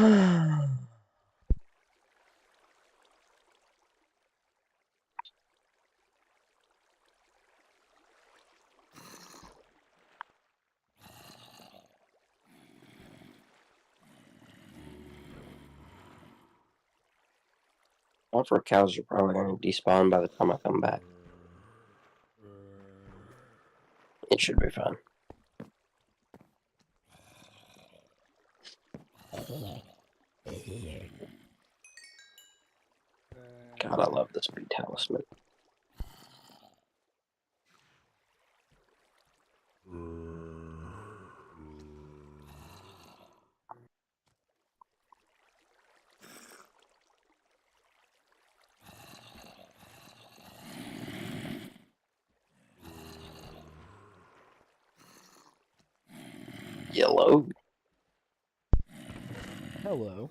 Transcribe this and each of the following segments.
All four cows are probably going to despawn by the time I come back. It should be fun. God, I love this big talisman. Yellow. Hello.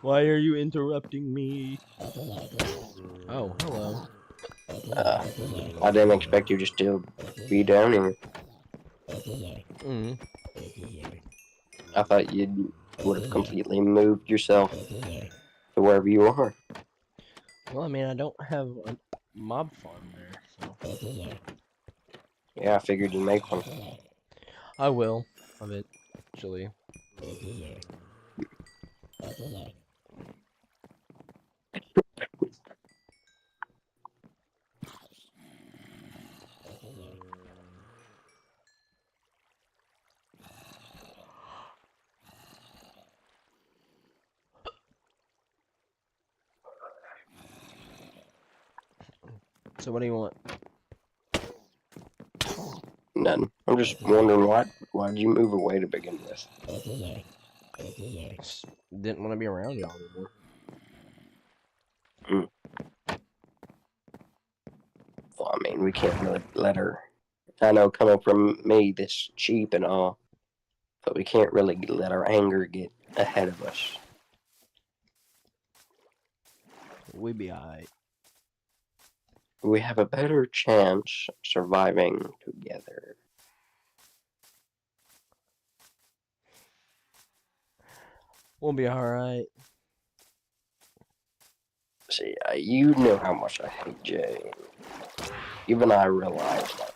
Why are you interrupting me? Oh, hello. I didn't expect you just to be down here. Mm. I thought you would have completely moved yourself to wherever you are. Well, I mean, I don't have a mob farm there, so Yeah, I figured you'd make one. I will eventually. So, what do you want? None. I'm just wondering why'd you move away to begin with? Just didn't want to be around y'all anymore. Well, I mean, we can't really let her. I know coming from me, this cheap and all, but we can't really let our anger get ahead of us. We be alright. We have a better chance of surviving together. We'll be alright. See, you know how much I hate Jay. Even I realize that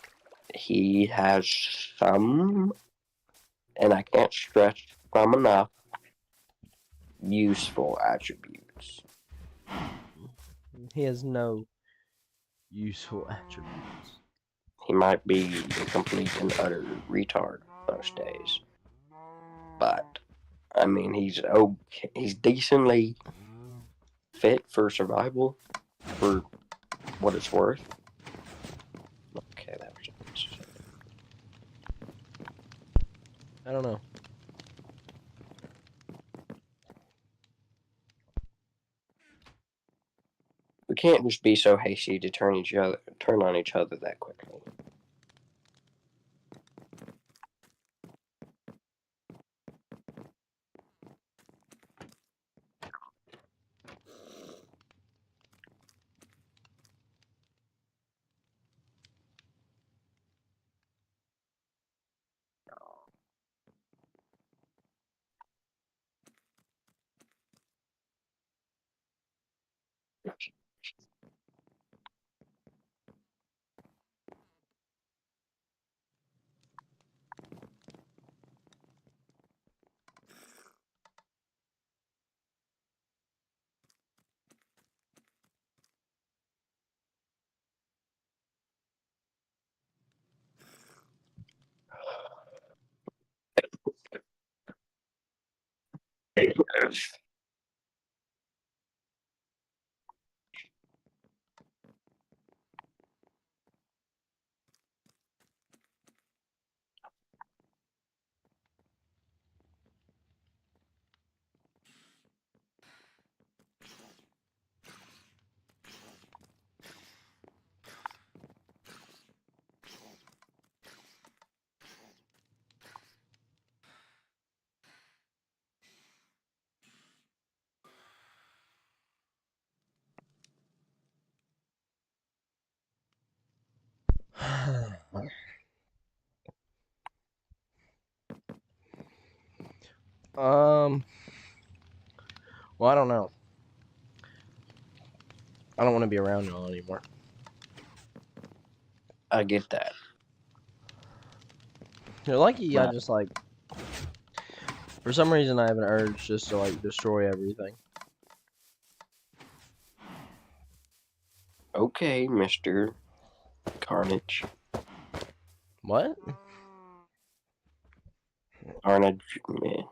he has some, and I can't stress them enough, useful attributes. He has no useful attributes. He might be a complete and utter retard most days, but I mean, he's decently fit for survival, for what it's worth. Okay, that was unnecessary. I don't know. We can't just be so hasty to turn on each other that quickly. Um. Well, I don't know. I don't want to be around y'all anymore. I get that. You're lucky. I But just like. For some reason, I have an urge just to like destroy everything. okay, Mr. Carnage. What? Carnage, man.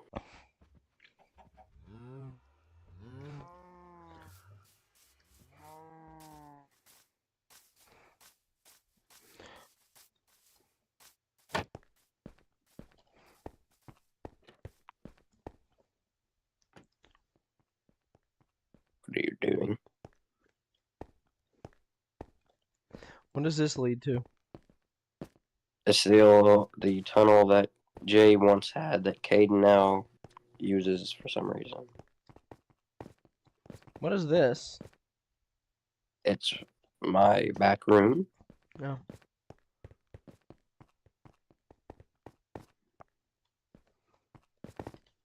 What are you doing? What does this lead to? It's the tunnel that Jay once had that Caden now uses for some reason. What is this? It's my back room. No.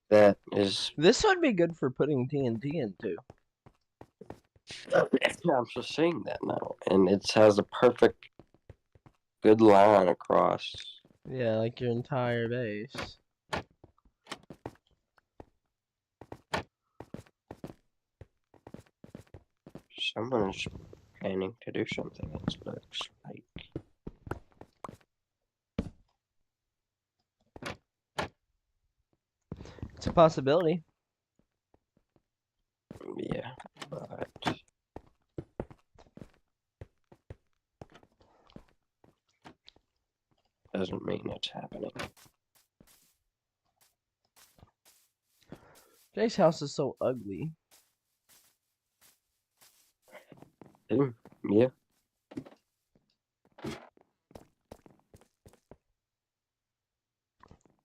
That is. This would be good for putting TNT into. I'm just saying that now, and it has a perfect, good line across. Yeah, like your entire base. Someone's planning to do something. It looks like. It's a possibility. Yeah, but doesn't mean it's happening. Jay's house is so ugly. Yeah.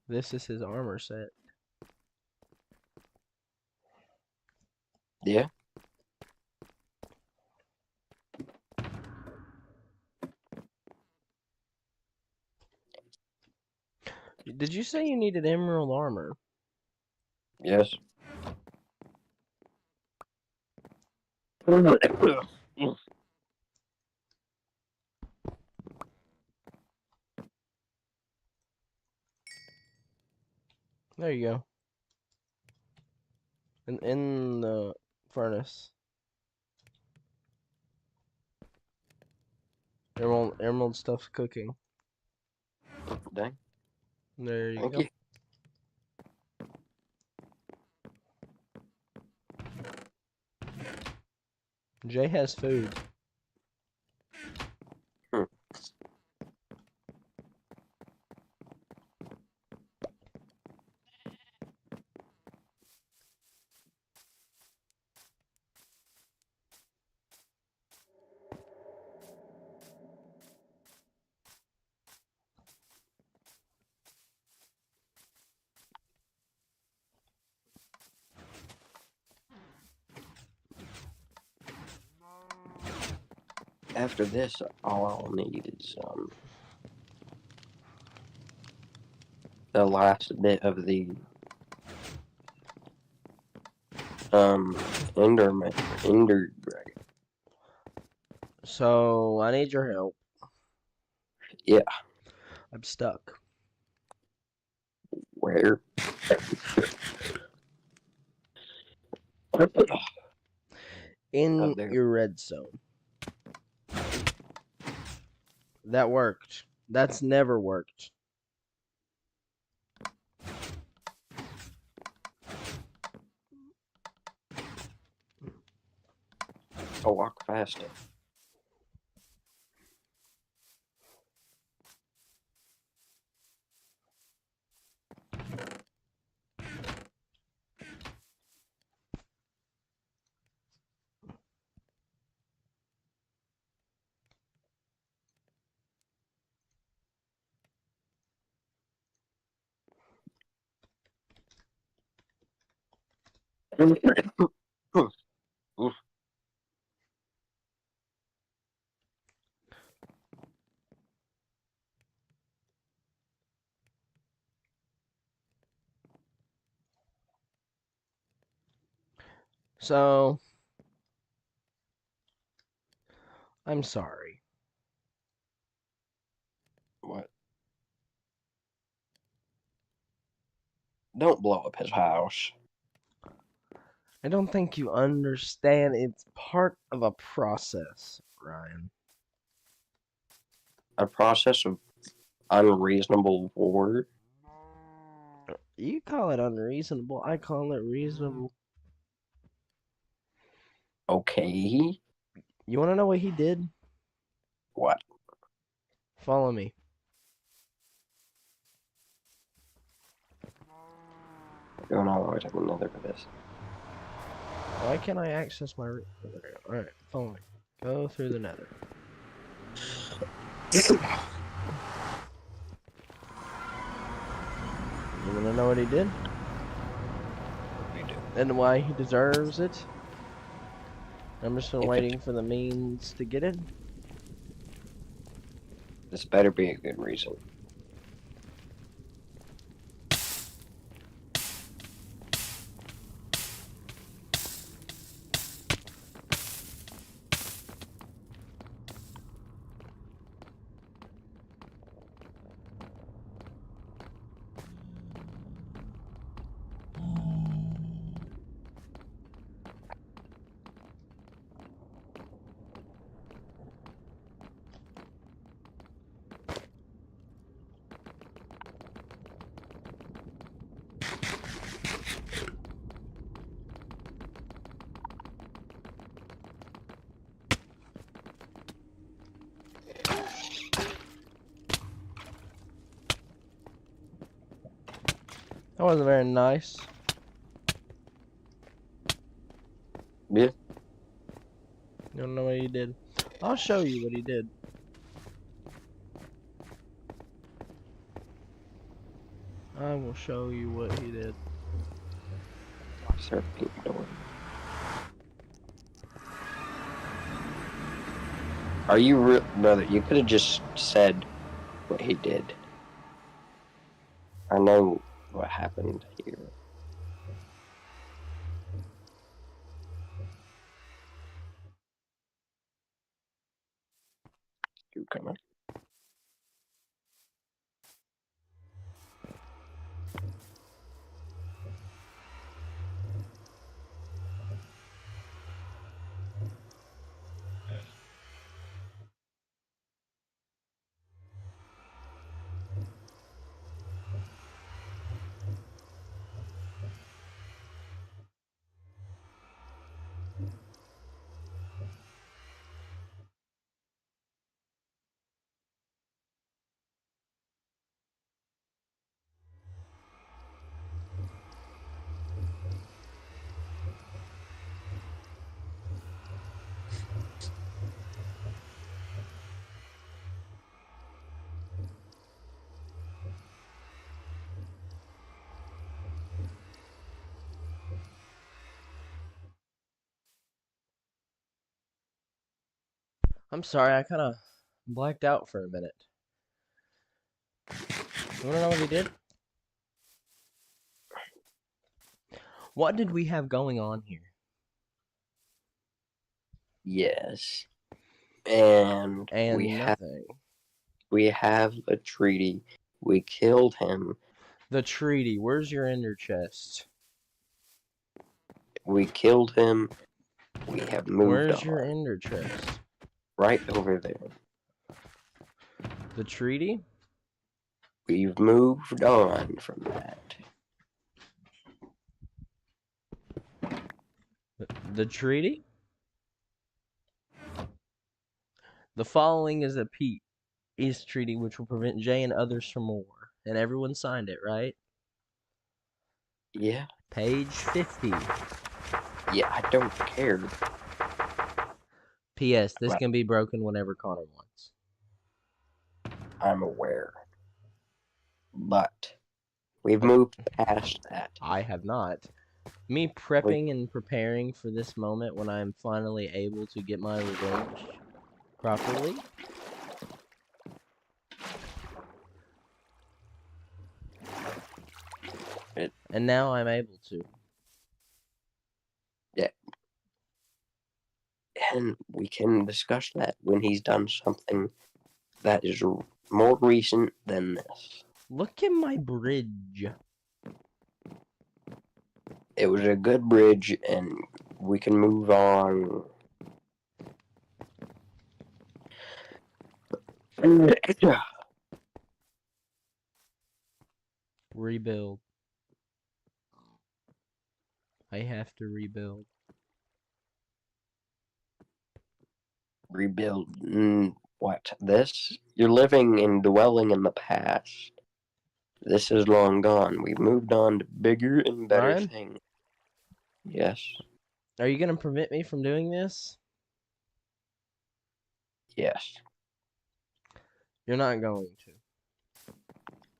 This is his armor set. Yeah. Did you say you needed emerald armor? Yes. There you go. In the furnace. Emerald stuff's cooking. Dang. There you Thank go. you. Jay has food. Hmm. After this, all I'll need is the last bit of the Enderman, Ender Dragon. So I need your help. Yeah. I'm stuck. Where? In There. your red zone. That worked. That's never worked. I'll walk faster. Oof. So, I'm sorry. What? Don't blow up his house. I don't think you understand. It's part of a process, Ryan. A process of unreasonable war. You call it unreasonable. I call it reasonable. Okay. You want to know what he did? What? Follow me. Going all the way to the nether for this. Why can't I access my... Alright, follow me. Go through the nether. You want to know what he did? We do. And why he deserves it? I'm just If waiting for the means to get it. This better be a good reason. That wasn't very nice. Yeah. You don't know what he did? I'll show you what he did. I will show you what he did. Serpent door. Are you real, brother? You could have just said what he did. I know what happened here. You coming? I'm sorry, I kind of blacked out for a minute. You want to know what he did? What did we have going on here? Yes. And And nothing. we have a treaty. We killed him. The treaty. Where's your ender chest? We killed him. We have moved Where's on. your ender chest? Right over there. The treaty? We've moved on from that. The treaty? The following is a peace treaty which will prevent Jay and others from war. And everyone signed it, right? Yeah. Page 50. Yeah, I don't care. P.S. This But can be broken whenever Connor wants. I'm aware. But we've moved past that. I have not. Me prepping and preparing for this moment when I'm finally able to get my revenge properly. And now I'm able to. Yeah, and we can discuss that when he's done something that is more recent than this. Look at my bridge. It was a good bridge, and we can move on. Rebuild. I have to rebuild. Rebuild. What? This? You're living and dwelling in the past. This is long gone. We've moved on to bigger and better Ryan? things. Yes. Are you gonna prevent me from doing this? Yes. You're not going to.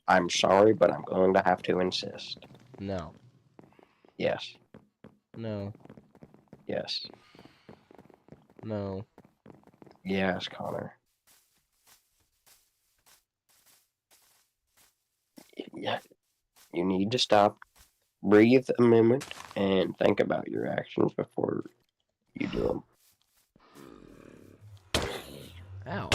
I'm sorry, but I'm going to have to insist. No. Yes. No. Yes. No. Yes, Connor. Yeah. You need to stop, breathe a moment, and think about your actions before you do them. Ow.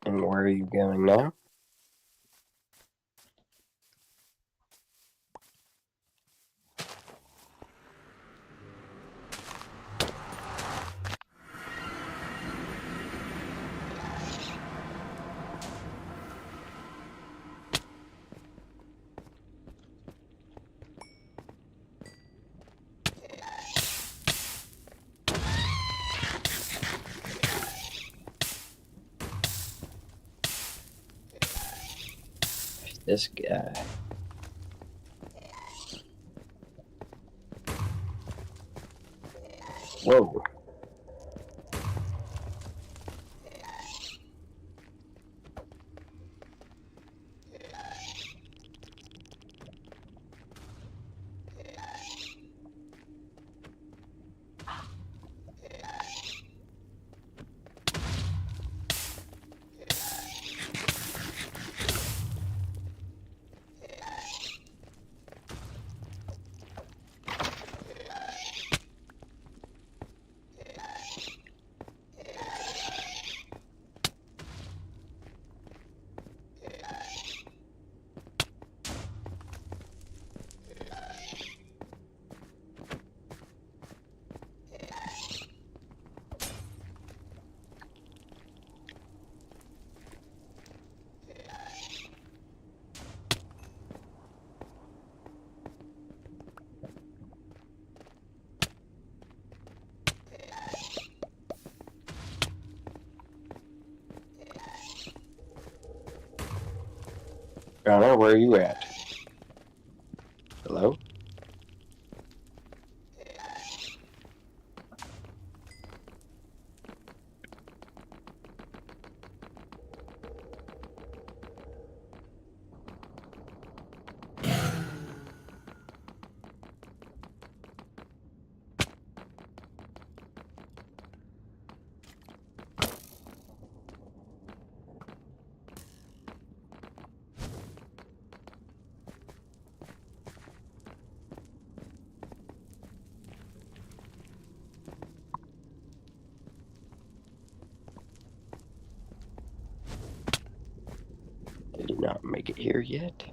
And where are you going now? This guy. Whoa. Connor, where are you at? Hello? Did he not make it here yet?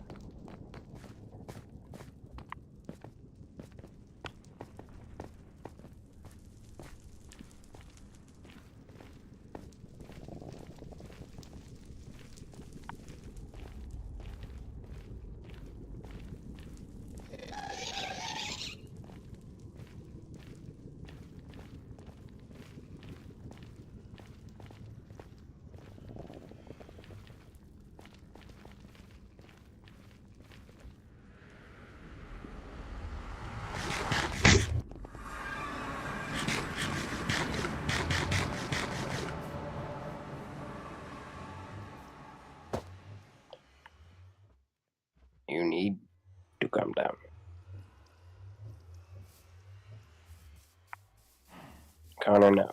Connor, no.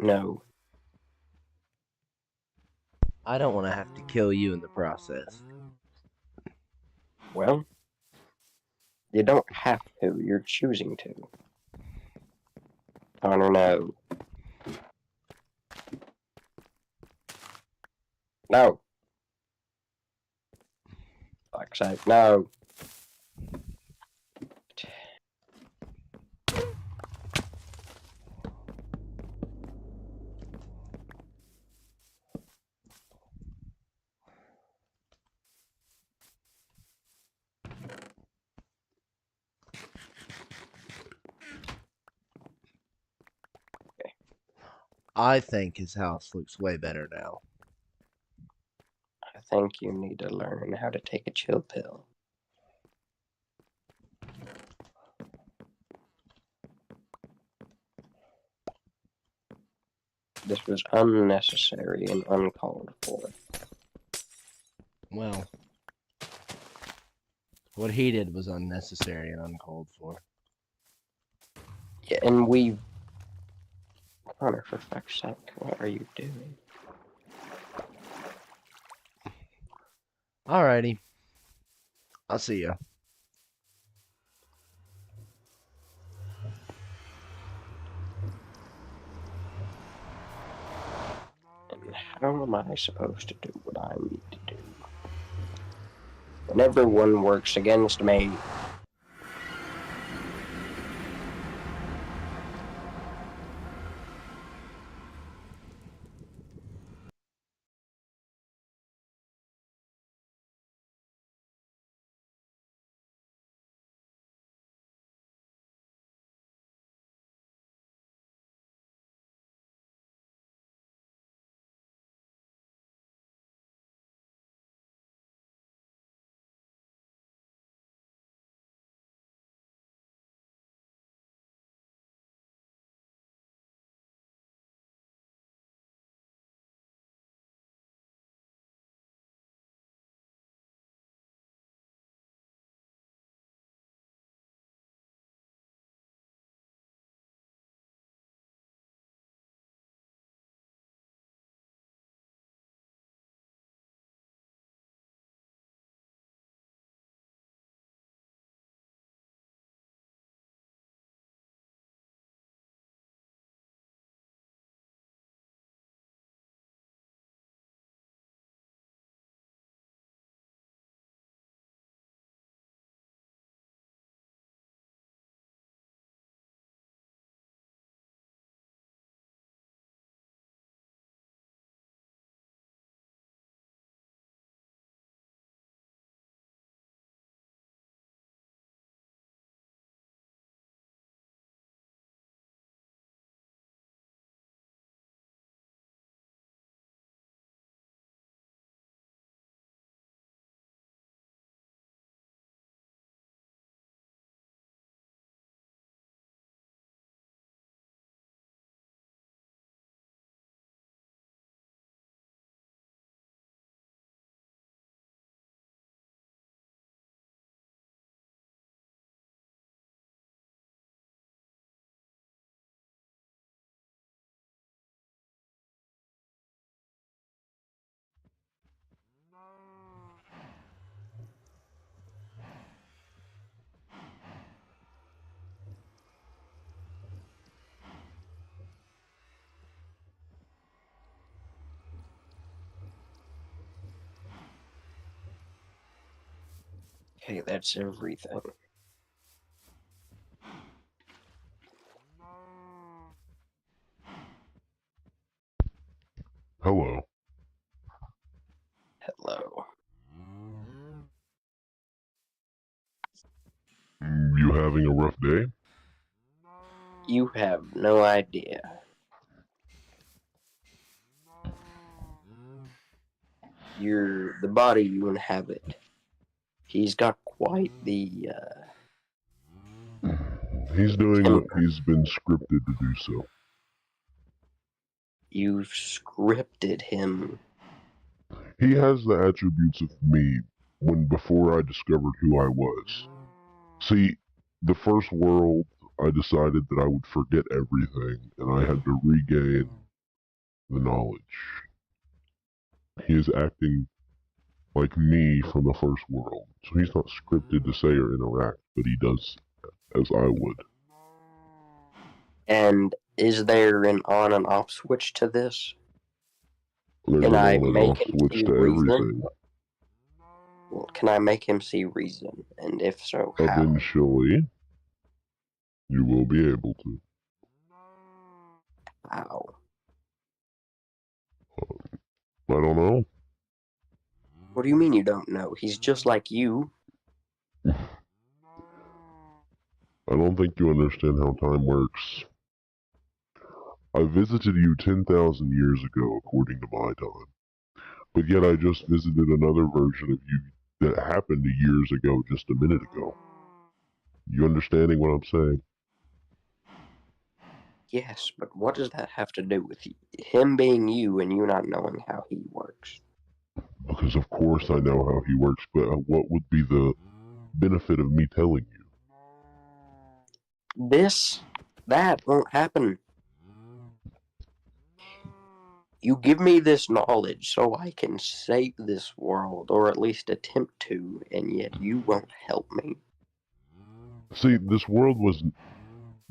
No. I don't want to have to kill you in the process. Well, you don't have to. You're choosing to. Connor, no. No. Fuck's sake, no. I think his house looks way better now. I think you need to learn how to take a chill pill. This was unnecessary and uncalled for. Well, what he did was unnecessary and uncalled for. Yeah, and we... Connor, for fuck's sake, what are you doing? Alrighty. I'll see ya. And how am I supposed to do what I need to do? When everyone works against me. Okay, that's everything. Hello. Hello. You having a rough day? You have no idea. The body you inhabit. He's got quite the He's doing what temper. he's been scripted to do so. You've scripted him. He has the attributes of me before I discovered who I was. See, the first world I decided that I would forget everything and I had to regain the knowledge. He is acting like me from the first world, so he's not scripted to say or interact, but he does as I would. And is there an on and off switch to this? There's Can an I on and make off him switch see to reason? everything. Well, can I make him see reason? And if so, how? Eventually, you will be able to. How? I don't know. What do you mean you don't know? He's just like you. I don't think you understand how time works. I visited you 10,000 years ago, according to my time. But yet I just visited another version of you that happened years ago, just a minute ago. You understanding what I'm saying? Yes, but what does that have to do with him being you and you not knowing how he works? Because of course I know how he works, but what would be the benefit of me telling you? That won't happen. You give me this knowledge so I can save this world, or at least attempt to, and yet you won't help me. See, this world was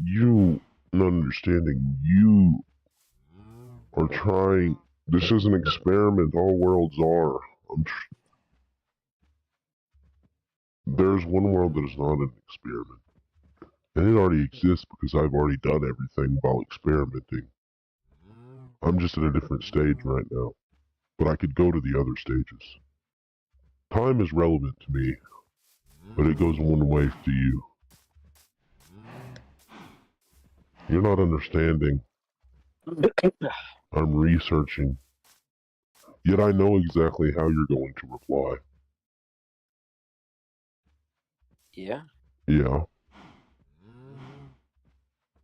you not understanding. You are trying. This is an experiment. All worlds are. There's one world that is not an experiment. And it already exists because I've already done everything while experimenting. I'm just at a different stage right now. But I could go to the other stages. Time is relevant to me, but it goes one way to you. You're not understanding. I'm researching. Yet I know exactly how you're going to reply. Yeah? Yeah.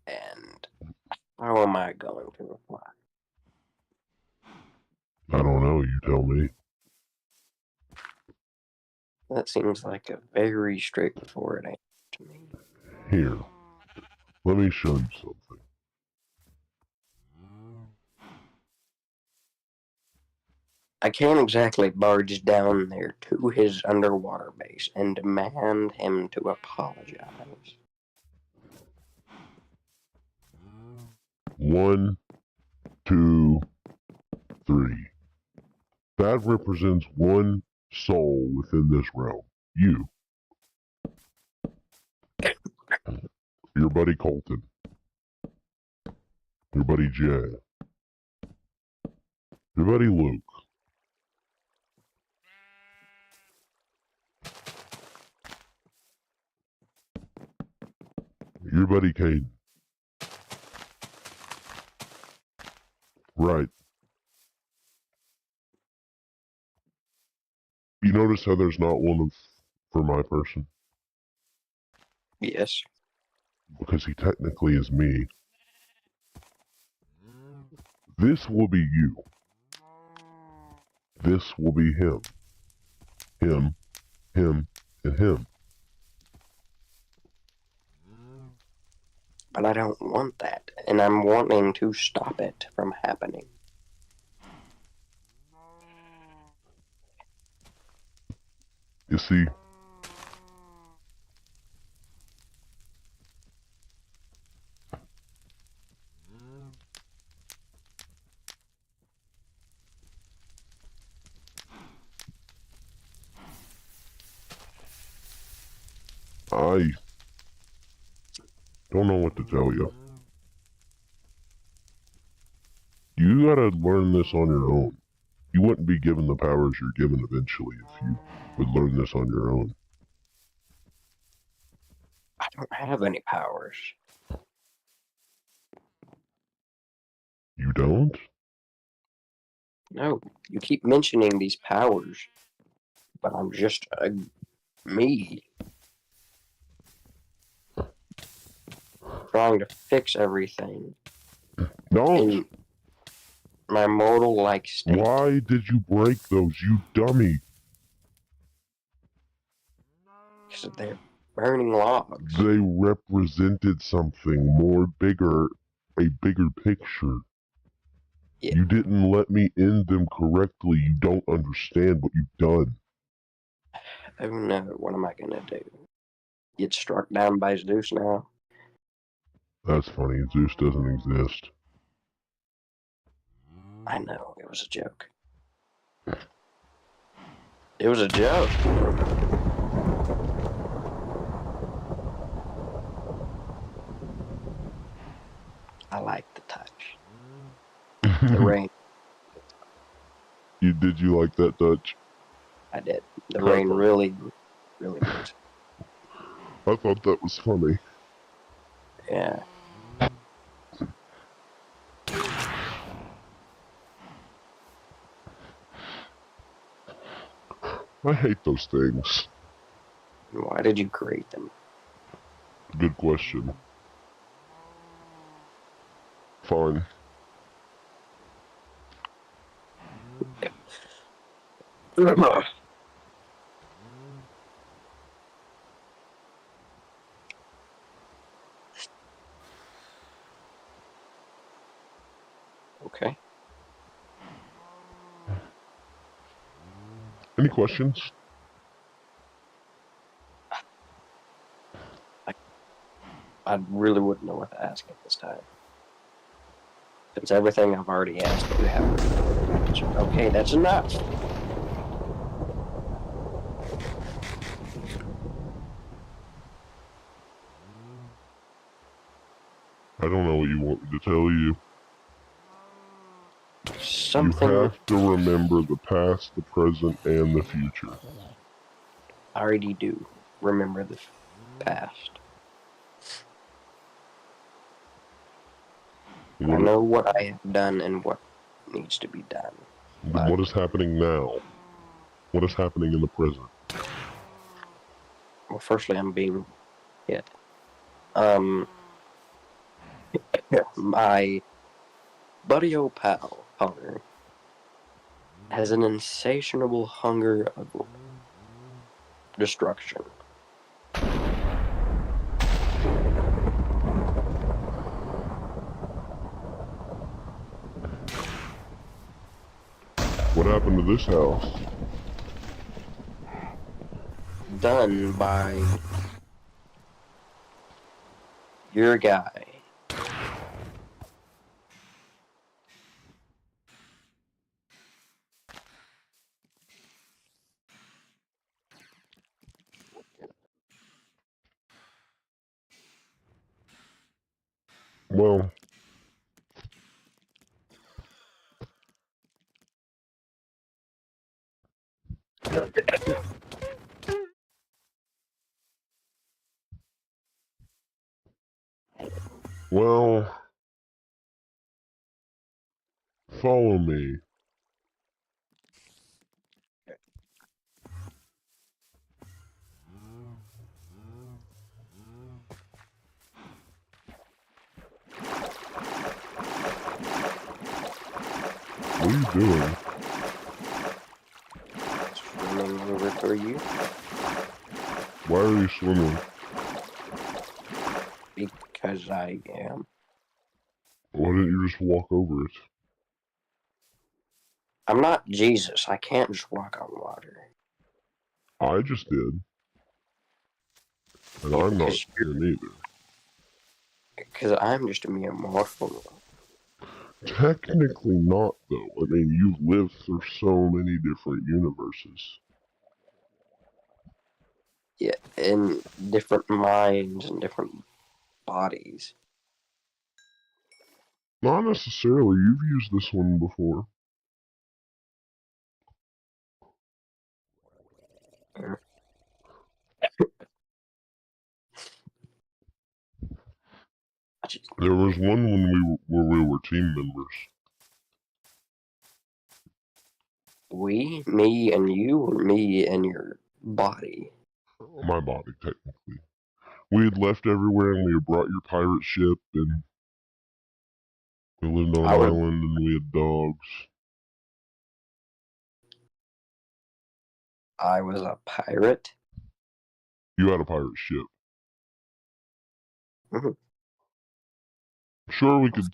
And how am I going to reply? I don't know, you tell me. That seems like a very straightforward answer to me. Here. Let me show you something. I can't exactly barge down there to his underwater base and demand him to apologize. 1, 2, 3. That represents one soul within this realm. You. Your buddy Colton. Your buddy Jay. Your buddy Luke. Your buddy Caden. Right. You notice how there's not one for my person? Yes. Because he technically is me. This will be you. This will be him. Him, him, and him. But I don't want that, and I'm wanting to stop it from happening. You see, I don't know what to tell you. You gotta learn this on your own. You wouldn't be given the powers you're given eventually if you would learn this on your own. I don't have any powers. You don't? No, you keep mentioning these powers, but I'm just me. Trying to fix everything Don't! in my mortal-like state. Why did you break those, you dummy? Because burning logs. They represented something more bigger, a bigger picture. Yeah. You didn't let me end them correctly. You don't understand what you've done. Oh no, what am I gonna do? Get struck down by Zeus now? That's funny. Zeus doesn't exist. I know, it was a joke. It was a joke. I like the touch. The rain. Did you like that touch? I did. The rain really makes it. I thought that was funny. Yeah. I hate those things. Why did you create them? Good question. Fine. Okay. Any questions? I really wouldn't know what to ask at this time. It's everything I've already asked, but you haven't answered. Okay, that's enough. I don't know what you want me to tell you. Something You have to remember the past, the present, and the future. I already do remember the past. I know what I have done and what needs to be done. Then what is happening now? What is happening in the present? Well, firstly, I'm being hit. My buddy old pal, Hunter, has an insatiable hunger of destruction. What happened to this house? Done by your guy. Well, follow me. What are you doing? Swimming over for you Why are you swimming? because I am. Why didn't you just walk over it? I'm not Jesus. I can't just walk on water. I just did. And I'm not here neither. Because I'm just a mere mortal. Technically not, though. I mean, you've lived through so many different universes. Yeah, in different minds and different bodies. Not necessarily. You've used this one before. There was one when we were team members. We, me, and you, or me and your body? My body, technically. We had left everywhere and we had brought your pirate ship and we lived on an island and we had dogs. I was a pirate? You had a pirate ship. Mhm. Sure, we could.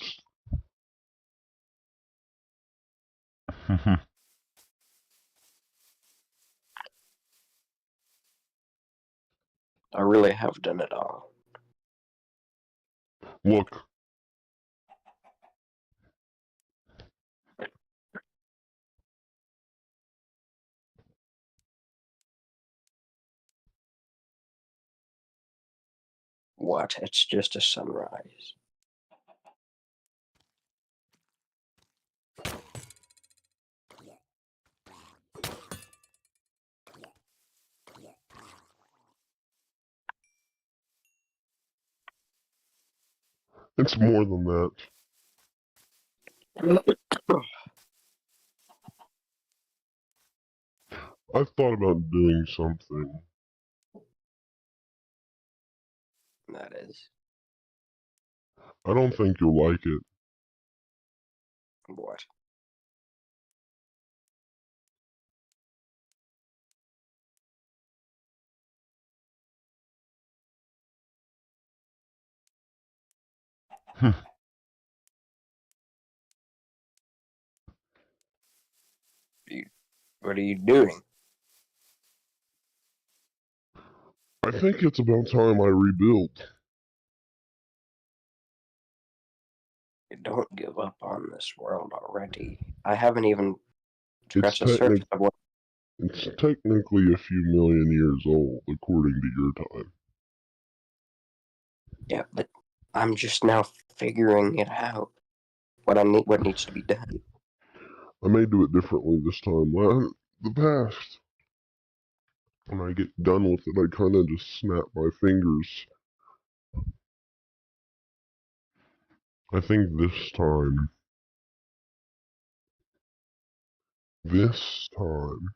I really have done it all. Look, What? It's just a sunrise. it's more than that. I've thought about doing something. That is. I don't think you'll like it. What? What are you doing? I think it's about time I rebuild. Don't give up on this world already. I haven't even It's scratched the surface of what. It's technically a few million years old, according to your time. Yeah, but I'm just now figuring it out. What needs to be done. I may do it differently this time. The past, when I get done with it, I kind of just snap my fingers. I think this time, this time,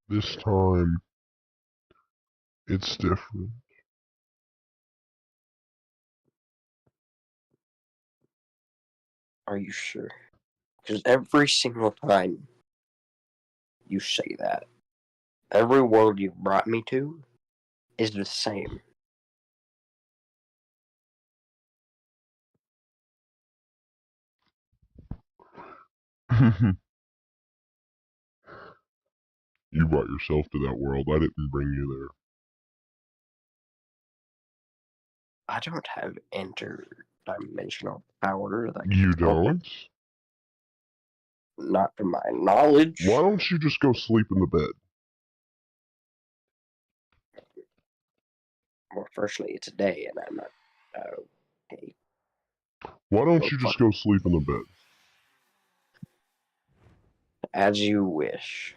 this time, it's different. Are you sure? Because every single time you say that, every world you've brought me to is the same. You brought yourself to that world. I didn't bring you there. I don't have interdimensional power that You can help. don't? Not to my knowledge. Why don't you just go sleep in the bed? Well, firstly, it's a day, and I'm not. Okay. Why don't Well, you just fuck. go sleep in the bed? As you wish.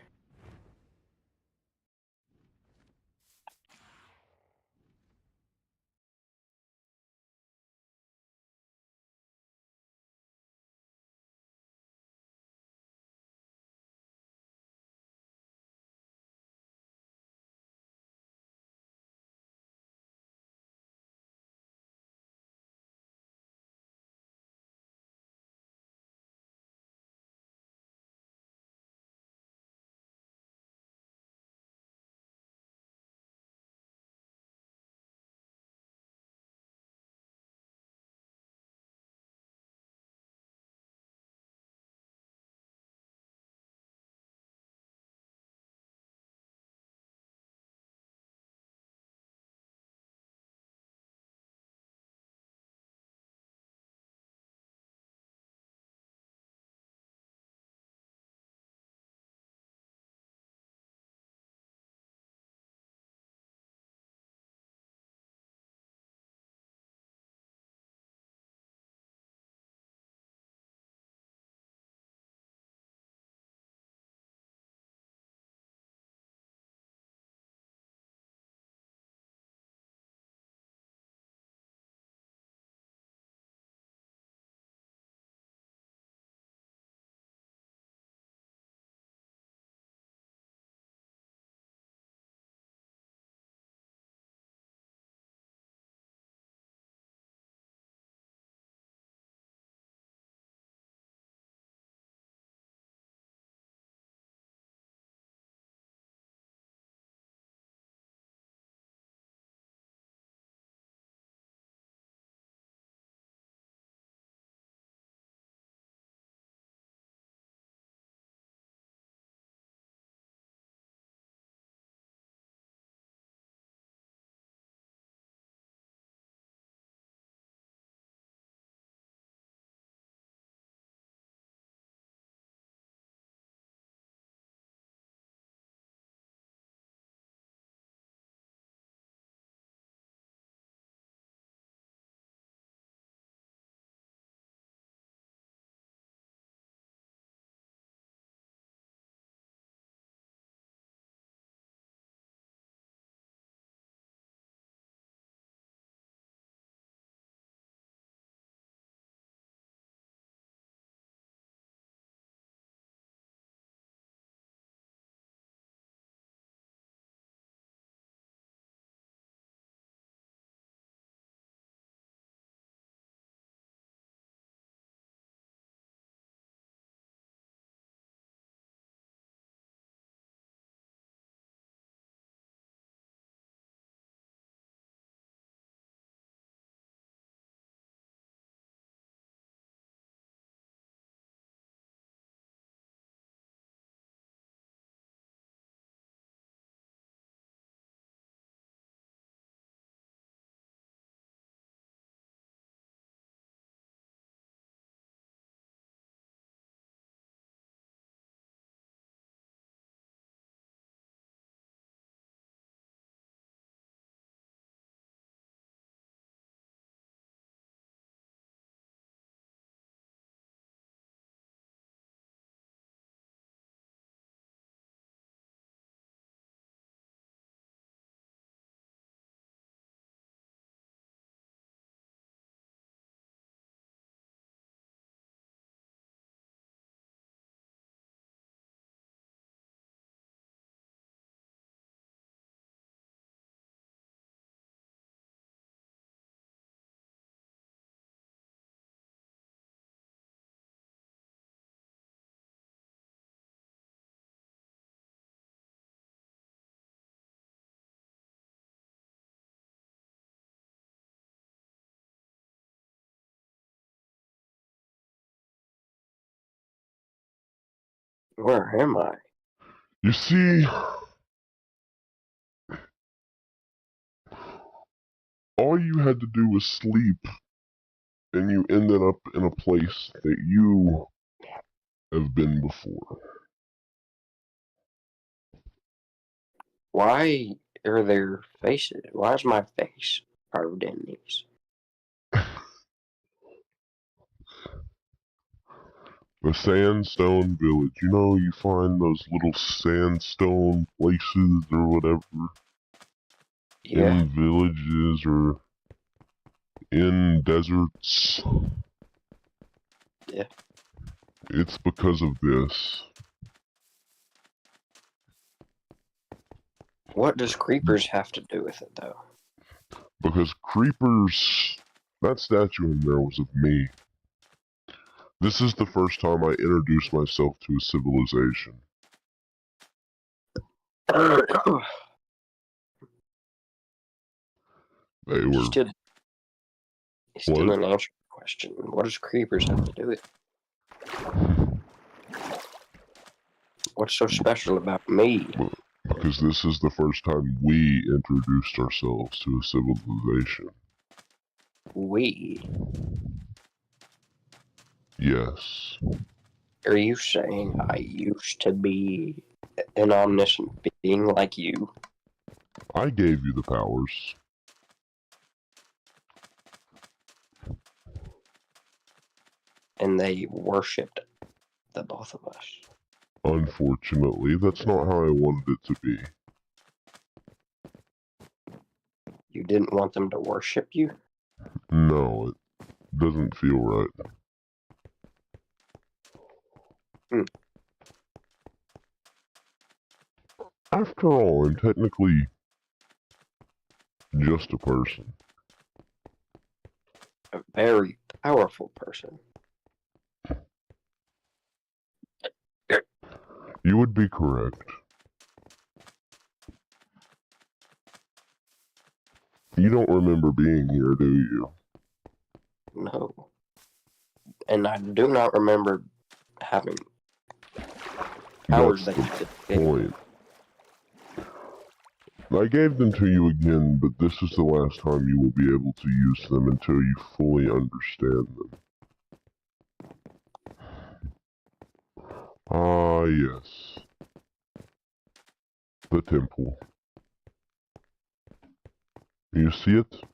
Where am I? You see, all you had to do was sleep, and you ended up in a place that you have been before. Why are there faces? Why is my face carved in these? The Sandstone Village. You know, you find those little sandstone places or whatever Yeah. in villages or in deserts. Yeah. It's because of this. What does creepers have to do with it, though? Because creepers, that statue in there was of me. This is the first time I introduced myself to a civilization. They were... Still What? didn't answer the question. What does creepers have to do with it? What's so special about me? Because this is the first time we introduced ourselves to a civilization. We? Yes. Are you saying I used to be an omniscient being like you? I gave you the powers. And they worshipped the both of us. Unfortunately, that's not how I wanted it to be. You didn't want them to worship you? No, it doesn't feel right. After all, I'm technically just a person. A very powerful person. You would be correct. You don't remember being here, do you? No. And I do not remember having powers That's that the you did. point. I gave them to you again, but this is the last time you will be able to use them until you fully understand them. Ah, yes. The temple. You see it?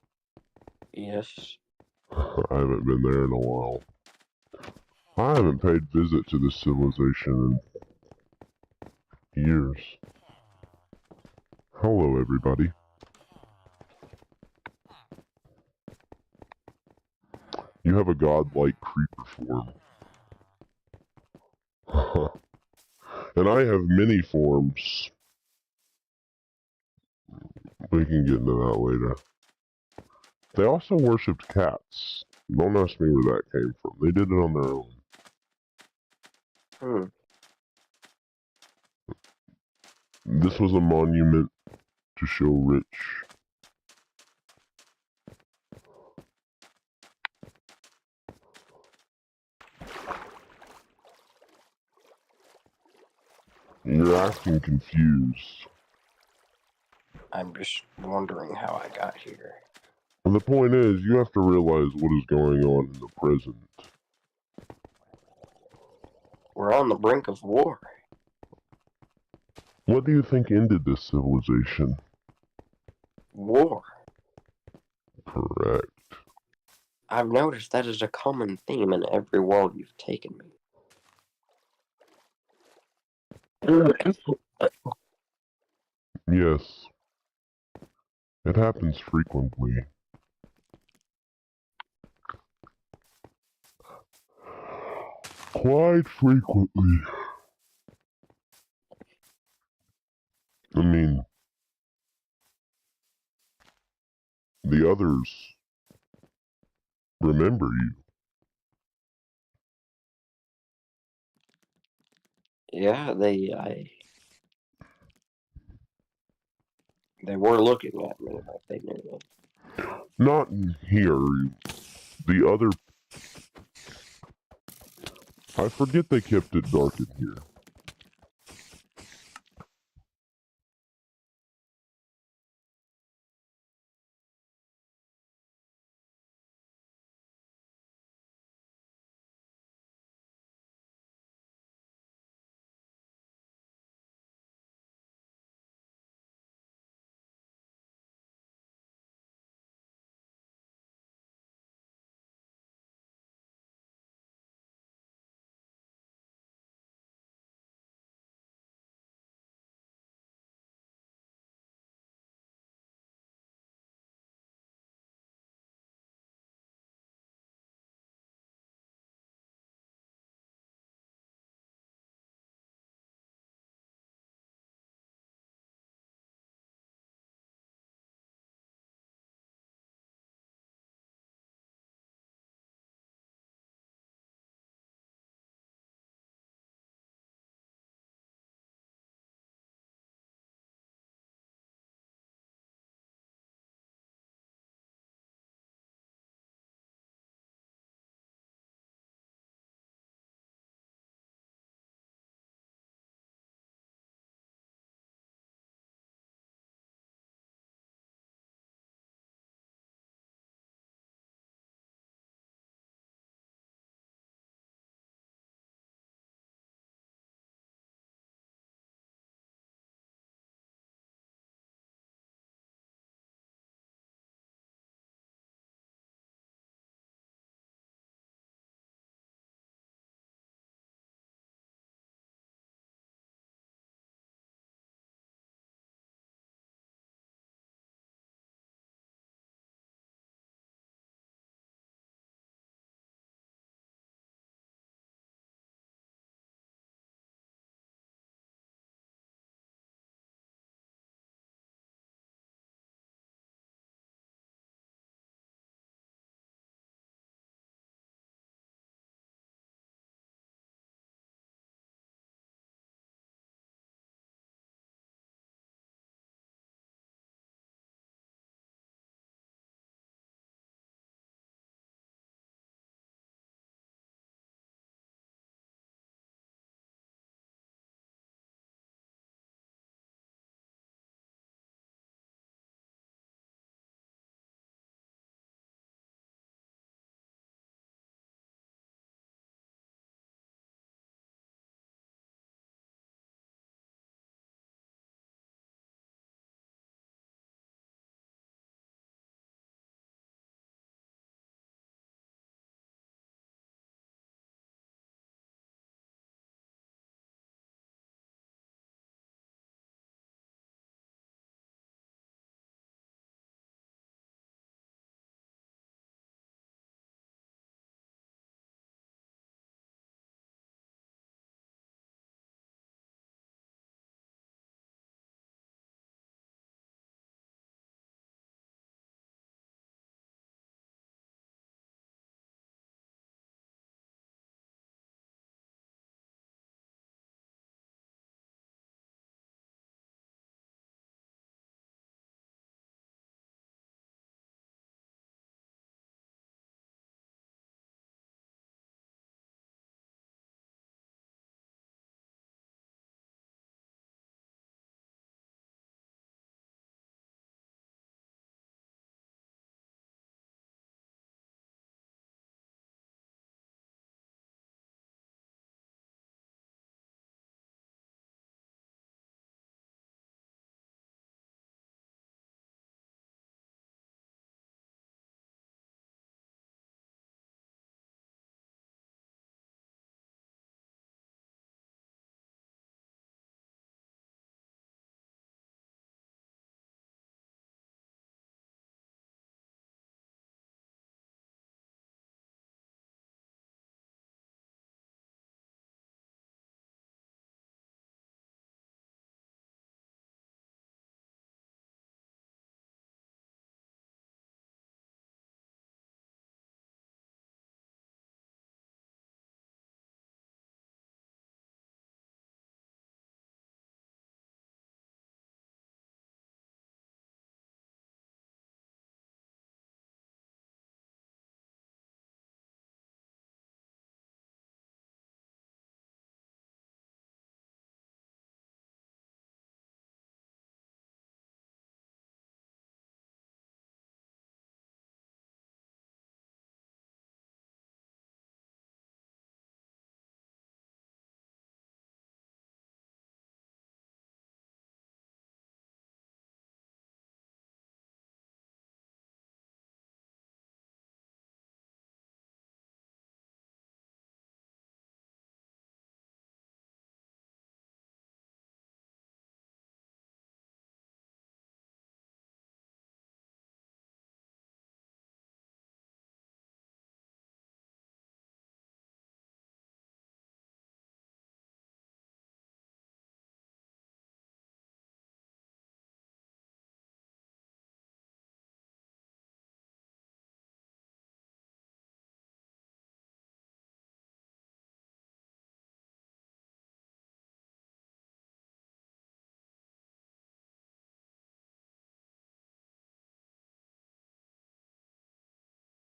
Yes. I haven't been there in a while. I haven't paid visit to this civilization in years. Hello, everybody. You have a godlike creeper form. And I have many forms. We can get into that later. They also worshipped cats. Don't ask me where that came from. They did it on their own. This was a monument to show rich. You're acting confused. I'm just wondering how I got here. And the point is, you have to realize what is going on in the present. We're on the brink of war. What do you think ended this civilization? War. Correct. I've noticed that is a common theme in every world you've taken me. Yes. It happens frequently. Quite frequently. I mean, the others remember you. Yeah, they were looking at me like they knew me. Not here. The other... I forget they kept it dark in here.